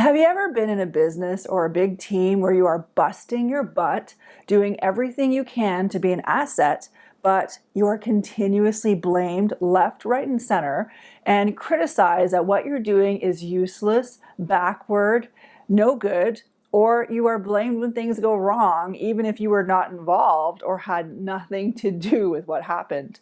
Have you ever been in a business or a big team where you are busting your butt, doing everything you can to be an asset, but you are continuously blamed left, right, and center and criticized that what you're doing is useless, backward, no good, or you are blamed when things go wrong, even if you were not involved or had nothing to do with what happened?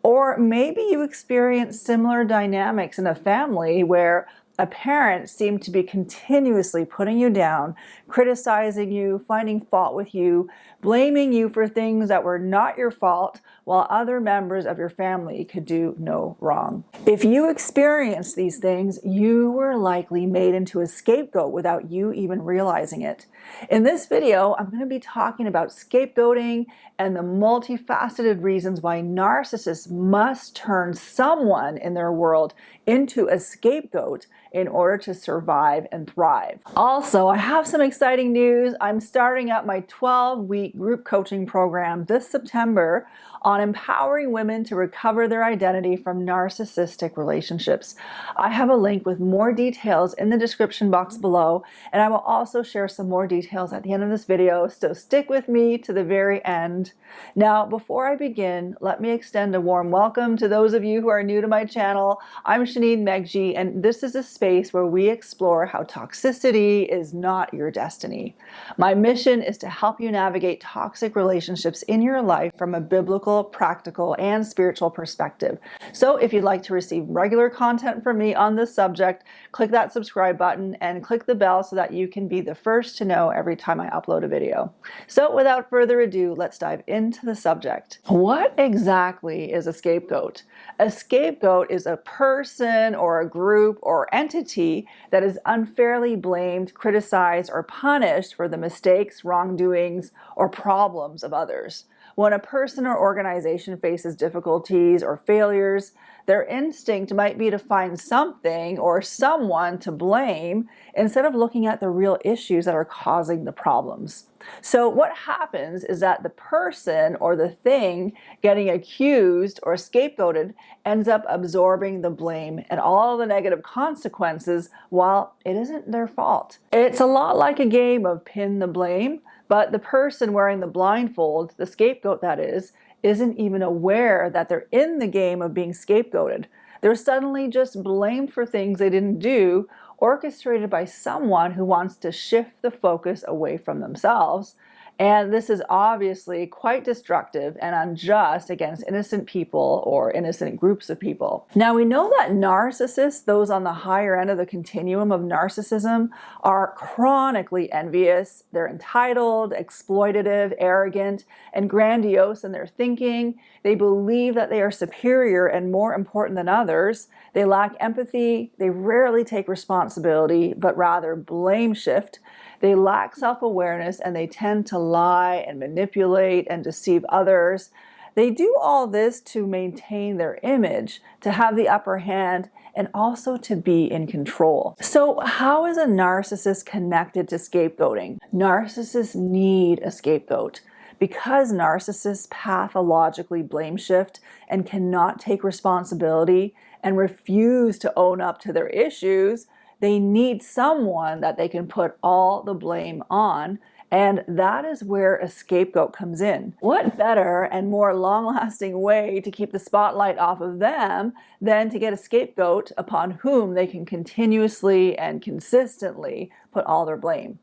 Or maybe you experience similar dynamics in a family where a parent seemed to be continuously putting you down, criticizing you, finding fault with you, blaming you for things that were not your fault, while other members of your family could do no wrong. If you experienced these things, you were likely made into a scapegoat without you even realizing it. In this video, I'm going to be talking about scapegoating and the multifaceted reasons why narcissists must turn someone in their world into a scapegoat in order to survive and thrive. Also, I have some exciting news. I'm starting up my 12-week group coaching program this September on empowering women to recover their identity from narcissistic relationships. I have a link with more details in the description box below, and I will also share some more details at the end of this video, so stick with me to the very end. Now, before I begin, let me extend a warm welcome to those of you who are new to my channel. I'm Shaneen Megji, and this is a space where we explore how toxicity is not your destiny. My mission is to help you navigate toxic relationships in your life from a biblical, practical, and spiritual perspective. So if you'd like to receive regular content from me on this subject, click that subscribe button and click the bell so that you can be the first to know every time I upload a video. So without further ado, let's dive into the subject. What exactly is a scapegoat? A scapegoat is a person or a group or entity that is unfairly blamed, criticized, or punished for the mistakes, wrongdoings, or problems of others. When a person or organization faces difficulties or failures, their instinct might be to find something or someone to blame instead of looking at the real issues that are causing the problems. So what happens is that the person or the thing getting accused or scapegoated ends up absorbing the blame and all the negative consequences while it isn't their fault. It's a lot like a game of pin the blame, but the person wearing the blindfold, the scapegoat that is, isn't even aware that they're in the game of being scapegoated. They're suddenly just blamed for things they didn't do, orchestrated by someone who wants to shift the focus away from themselves. And this is obviously quite destructive and unjust against innocent people or innocent groups of people. Now, we know that narcissists, those on the higher end of the continuum of narcissism, are chronically envious. They're entitled, exploitative, arrogant, and grandiose in their thinking. They believe that they are superior and more important than others. They lack empathy. They rarely take responsibility, but rather blame shift. They lack self-awareness, and they tend to lie and manipulate and deceive others. They do all this to maintain their image, to have the upper hand, and also to be in control. So how is a narcissist connected to scapegoating? Narcissists need a scapegoat. Because narcissists pathologically blame shift and cannot take responsibility and refuse to own up to their issues, they need someone that they can put all the blame on, and that is where a scapegoat comes in. What better and more long-lasting way to keep the spotlight off of them than to get a scapegoat upon whom they can continuously and consistently put all their blame?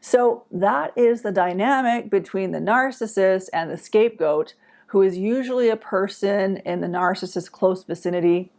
So that is the dynamic between the narcissist and the scapegoat, who is usually a person in the narcissist's close vicinity.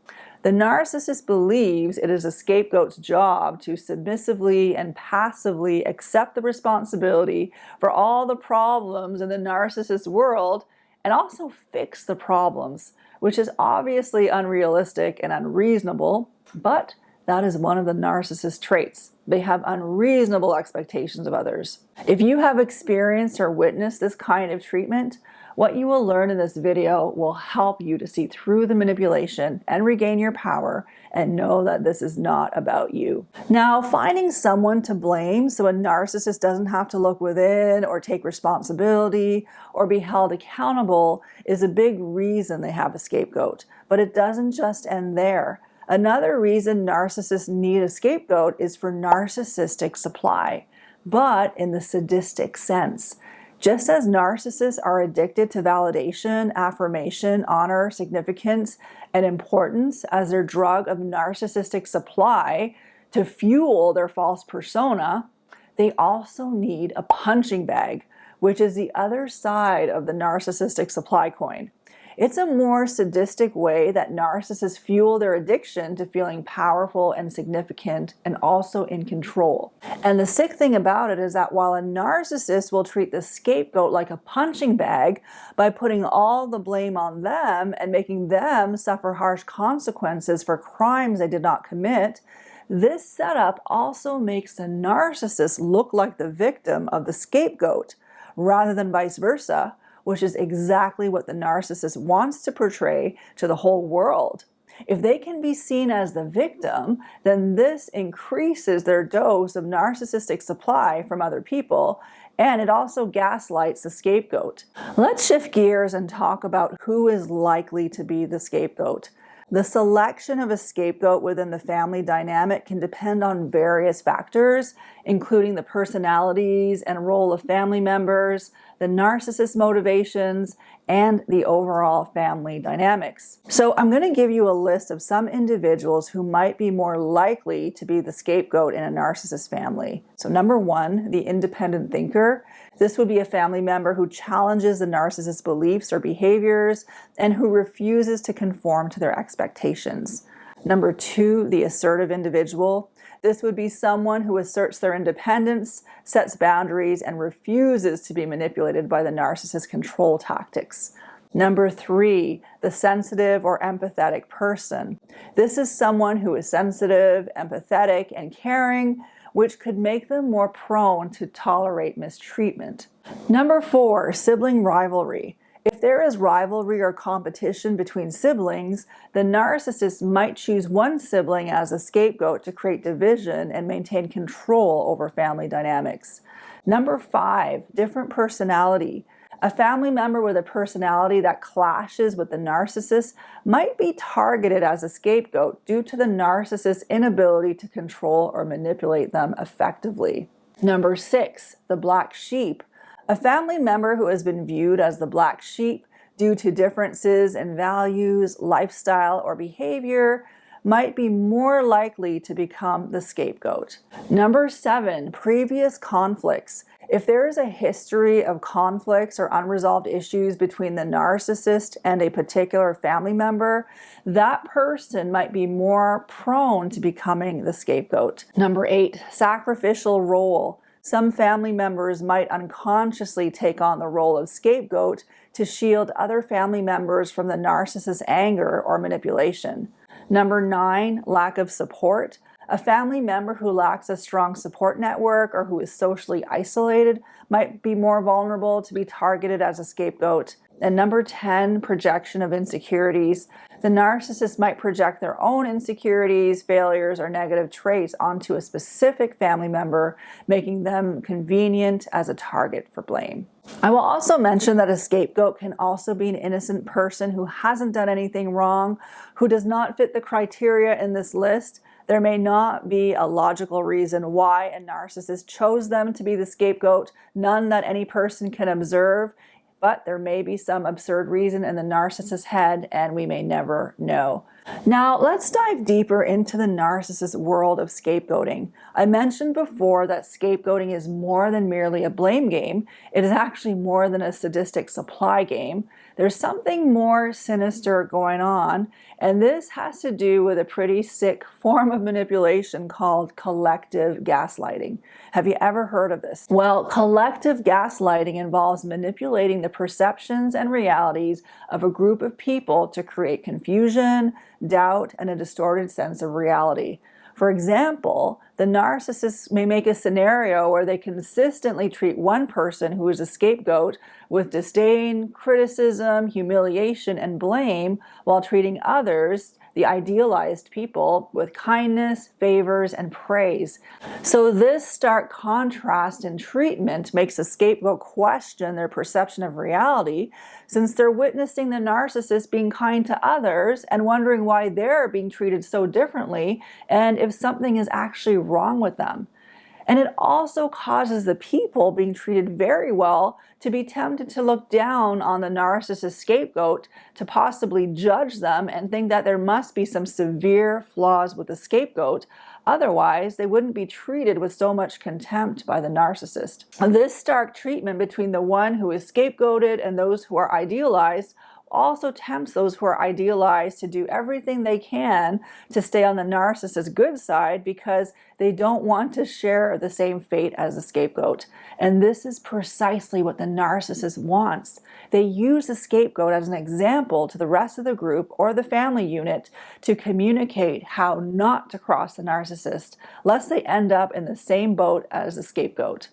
The narcissist believes it is a scapegoat's job to submissively and passively accept the responsibility for all the problems in the narcissist's world and also fix the problems, which is obviously unrealistic and unreasonable, but that is one of the narcissist traits. They have unreasonable expectations of others. If you have experienced or witnessed this kind of treatment, what you will learn in this video will help you to see through the manipulation and regain your power and know that this is not about you. Now, finding someone to blame so a narcissist doesn't have to look within or take responsibility or be held accountable is a big reason they have a scapegoat. But it doesn't just end there. Another reason narcissists need a scapegoat is for narcissistic supply, but in the sadistic sense. Just as narcissists are addicted to validation, affirmation, honor, significance, and importance as their drug of narcissistic supply to fuel their false persona, they also need a punching bag, which is the other side of the narcissistic supply coin. It's a more sadistic way that narcissists fuel their addiction to feeling powerful and significant and also in control. And the sick thing about it is that while a narcissist will treat the scapegoat like a punching bag by putting all the blame on them and making them suffer harsh consequences for crimes they did not commit, this setup also makes the narcissist look like the victim of the scapegoat rather than vice versa, which is exactly what the narcissist wants to portray to the whole world. If they can be seen as the victim, then this increases their dose of narcissistic supply from other people, and it also gaslights the scapegoat. Let's shift gears and talk about who is likely to be the scapegoat. The selection of a scapegoat within the family dynamic can depend on various factors, including the personalities and role of family members, the narcissist motivations, and the overall family dynamics. So I'm going to give you a list of some individuals who might be more likely to be the scapegoat in a narcissist family. So number one, the independent thinker. This would be a family member who challenges the narcissist's beliefs or behaviors and who refuses to conform to their expectations. Number two, the assertive individual. This would be someone who asserts their independence, sets boundaries, and refuses to be manipulated by the narcissist's control tactics. Number three, the sensitive or empathetic person. This is someone who is sensitive, empathetic, and caring, which could make them more prone to tolerate mistreatment. Number four, sibling rivalry. If there is rivalry or competition between siblings, the narcissist might choose one sibling as a scapegoat to create division and maintain control over family dynamics. Number five, different personality. A family member with a personality that clashes with the narcissist might be targeted as a scapegoat due to the narcissist's inability to control or manipulate them effectively. Number six, the black sheep. A family member who has been viewed as the black sheep due to differences in values, lifestyle, or behavior might be more likely to become the scapegoat. Number seven, previous conflicts. If there is a history of conflicts or unresolved issues between the narcissist and a particular family member, that person might be more prone to becoming the scapegoat. Number eight, sacrificial role. Some family members might unconsciously take on the role of scapegoat to shield other family members from the narcissist's anger or manipulation. Number nine, lack of support. A family member who lacks a strong support network or who is socially isolated might be more vulnerable to be targeted as a scapegoat. And number 10, projection of insecurities. The narcissist might project their own insecurities, failures, or negative traits onto a specific family member, making them convenient as a target for blame. I will also mention that a scapegoat can also be an innocent person who hasn't done anything wrong, who does not fit the criteria in this list. There may not be a logical reason why a narcissist chose them to be the scapegoat, none that any person can observe, but there may be some absurd reason in the narcissist's head, and we may never know. Now, let's dive deeper into the narcissist world of scapegoating. I mentioned before that scapegoating is more than merely a blame game. It is actually more than a sadistic supply game. There's something more sinister going on, and this has to do with a pretty sick form of manipulation called collective gaslighting. Have you ever heard of this? Well, collective gaslighting involves manipulating the perceptions and realities of a group of people to create confusion, doubt, and a distorted sense of reality. For example, the narcissist may make a scenario where they consistently treat one person who is a scapegoat with disdain, criticism, humiliation, and blame, while treating others the idealized people with kindness, favors, and praise. So this stark contrast in treatment makes the scapegoat question their perception of reality, since they're witnessing the narcissist being kind to others and wondering why they're being treated so differently and if something is actually wrong with them. And it also causes the people being treated very well to be tempted to look down on the narcissist scapegoat, to possibly judge them and think that there must be some severe flaws with the scapegoat. Otherwise, they wouldn't be treated with so much contempt by the narcissist. And this stark treatment between the one who is scapegoated and those who are idealized also tempts those who are idealized to do everything they can to stay on the narcissist's good side because they don't want to share the same fate as the scapegoat. And this is precisely what the narcissist wants. They use the scapegoat as an example to the rest of the group or the family unit to communicate how not to cross the narcissist, lest they end up in the same boat as the scapegoat.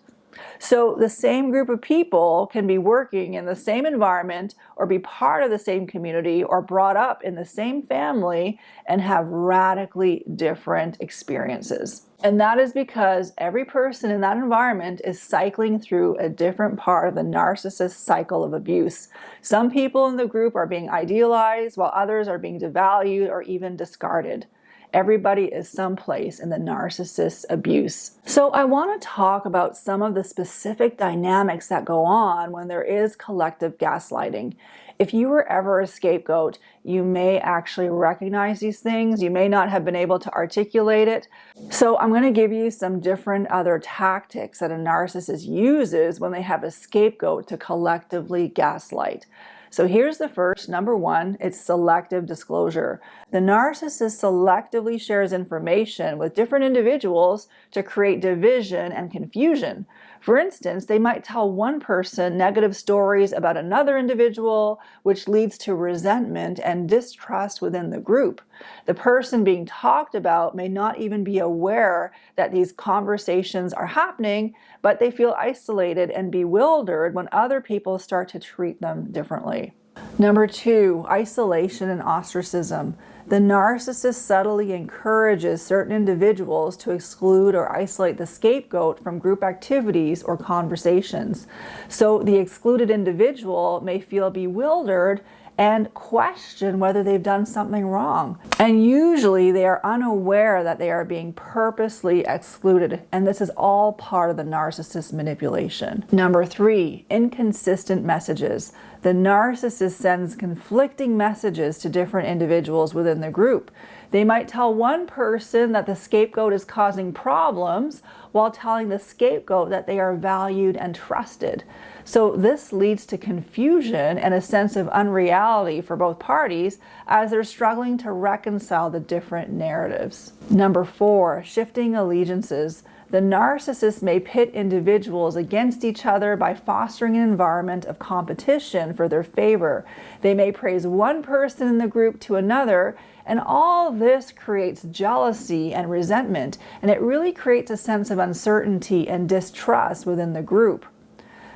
So the same group of people can be working in the same environment or be part of the same community or brought up in the same family and have radically different experiences. And that is because every person in that environment is cycling through a different part of the narcissist cycle of abuse. Some people in the group are being idealized while others are being devalued or even discarded. Everybody is someplace in the narcissist's abuse. So I want to talk about some of the specific dynamics that go on when there is collective gaslighting. If you were ever a scapegoat, you may actually recognize these things. You may not have been able to articulate it. So I'm going to give you some different other tactics that a narcissist uses when they have a scapegoat to collectively gaslight. So here's the first, number one, it's selective disclosure. The narcissist selectively shares information with different individuals to create division and confusion. For instance, they might tell one person negative stories about another individual, which leads to resentment and distrust within the group. The person being talked about may not even be aware that these conversations are happening, but they feel isolated and bewildered when other people start to treat them differently. Number two, isolation and ostracism. The narcissist subtly encourages certain individuals to exclude or isolate the scapegoat from group activities or conversations. So the excluded individual may feel bewildered and question whether they've done something wrong. And usually they are unaware that they are being purposely excluded, and this is all part of the narcissist manipulation. Number three, inconsistent messages. The narcissist sends conflicting messages to different individuals within the group. They might tell one person that the scapegoat is causing problems while telling the scapegoat that they are valued and trusted. So this leads to confusion and a sense of unreality for both parties as they're struggling to reconcile the different narratives. Number four, shifting allegiances. The narcissist may pit individuals against each other by fostering an environment of competition for their favor. They may praise one person in the group to another, and all this creates jealousy and resentment, and it really creates a sense of uncertainty and distrust within the group.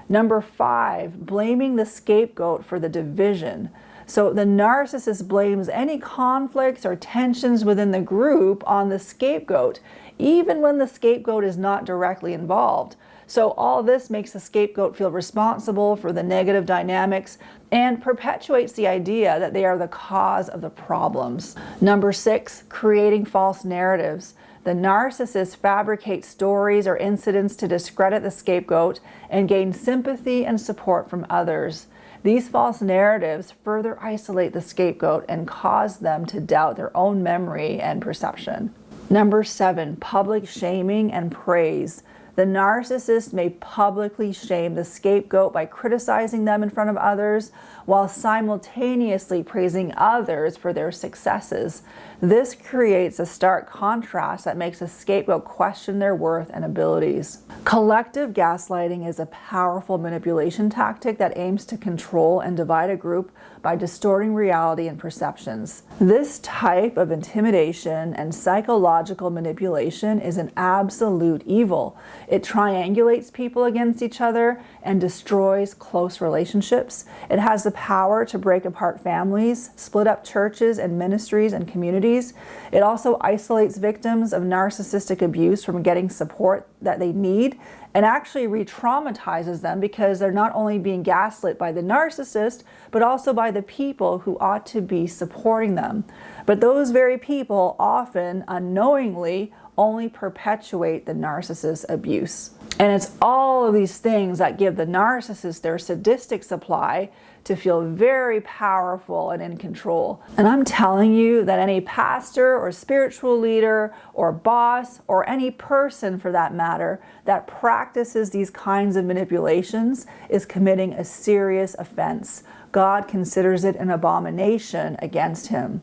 Number five, blaming the scapegoat for the division. So the narcissist blames any conflicts or tensions within the group on the scapegoat, even when the scapegoat is not directly involved. So all this makes the scapegoat feel responsible for the negative dynamics and perpetuates the idea that they are the cause of the problems. Number six, creating false narratives. The narcissist fabricates stories or incidents to discredit the scapegoat and gain sympathy and support from others. These false narratives further isolate the scapegoat and cause them to doubt their own memory and perception. Number seven, public shaming and praise. The narcissist may publicly shame the scapegoat by criticizing them in front of others while simultaneously praising others for their successes. This creates a stark contrast that makes a scapegoat question their worth and abilities. Collective gaslighting is a powerful manipulation tactic that aims to control and divide a group by distorting reality and perceptions. This type of intimidation and psychological manipulation is an absolute evil. It triangulates people against each other and destroys close relationships. It has the power to break apart families, split up churches and ministries and communities. It also isolates victims of narcissistic abuse from getting support that they need, and actually re-traumatizes them because they're not only being gaslit by the narcissist, but also by the people who ought to be supporting them. But those very people often unknowingly only perpetuate the narcissist's abuse. And it's all of these things that give the narcissist their sadistic supply to feel very powerful and in control. And I'm telling you that any pastor or spiritual leader or boss or any person for that matter that practices these kinds of manipulations is committing a serious offense. God considers it an abomination against him.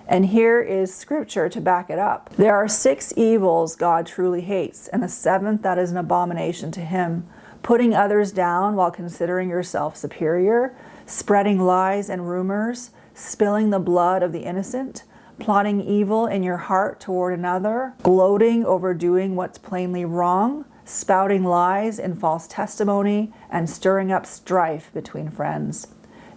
And here is scripture to back it up. There are 6 evils God truly hates, and a 7th that is an abomination to him: putting others down while considering yourself superior, spreading lies and rumors, spilling the blood of the innocent, plotting evil in your heart toward another, gloating over doing what's plainly wrong, spouting lies and false testimony, and stirring up strife between friends.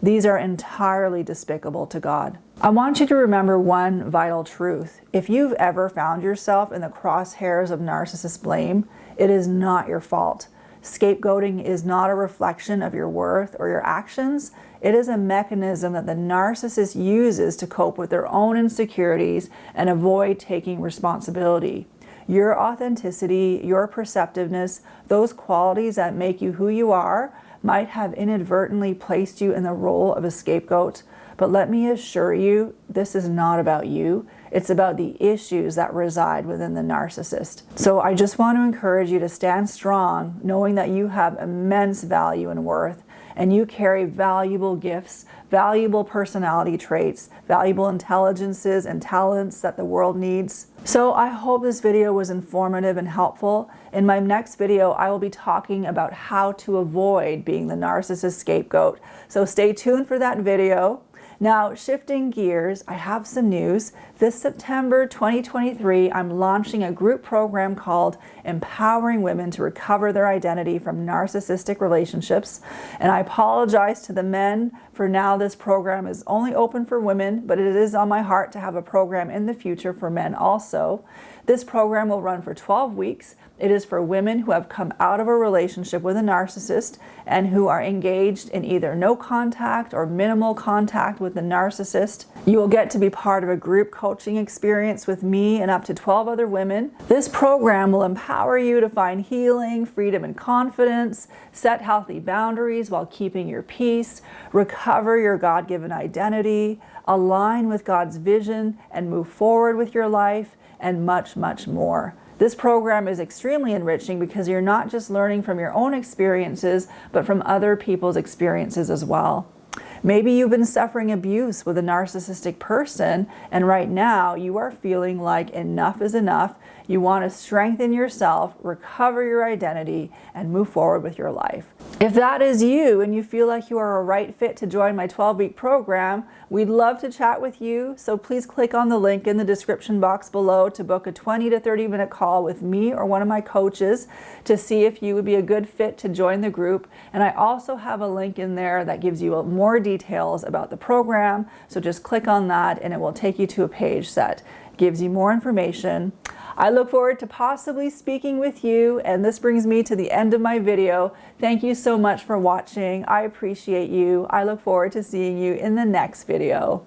These are entirely despicable to God. I want you to remember one vital truth. If you've ever found yourself in the crosshairs of narcissist blame, it is not your fault. Scapegoating is not a reflection of your worth or your actions. It is a mechanism that the narcissist uses to cope with their own insecurities and avoid taking responsibility. Your authenticity, your perceptiveness, those qualities that make you who you are, might have inadvertently placed you in the role of a scapegoat. But let me assure you, this is not about you. It's about the issues that reside within the narcissist. So I just want to encourage you to stand strong, knowing that you have immense value and worth, and you carry valuable gifts, valuable personality traits, valuable intelligences and talents that the world needs. So I hope this video was informative and helpful. In my next video, I will be talking about how to avoid being the narcissist scapegoat. So stay tuned for that video. Now, shifting gears, I have some news. This September 2023, I'm launching a group program called Empowering Women to Recover Their Identity from Narcissistic Relationships. And I apologize to the men for now. This program is only open for women, but it is on my heart to have a program in the future for men also. This program will run for 12 weeks. It is for women who have come out of a relationship with a narcissist and who are engaged in either no contact or minimal contact with the narcissist. You will get to be part of a group coaching experience with me and up to 12 other women. This program will empower you to find healing, freedom, and confidence, set healthy boundaries while keeping your peace, recover your God-given identity, align with God's vision, and move forward with your life, and much, much more. This program is extremely enriching because you're not just learning from your own experiences, but from other people's experiences as well. Maybe you've been suffering abuse with a narcissistic person, and right now you are feeling like enough is enough. You want to strengthen yourself, recover your identity, and move forward with your life. If that is you and you feel like you are a right fit to join my 12-week program, we'd love to chat with you. So please click on the link in the description box below to book a 20 to 30 minute call with me or one of my coaches to see if you would be a good fit to join the group. And I also have a link in there that gives you more details about the program. So just click on that and it will take you to a page that gives you more information. I look forward to possibly speaking with you, and this brings me to the end of my video. Thank you so much for watching. I appreciate you. I look forward to seeing you in the next video.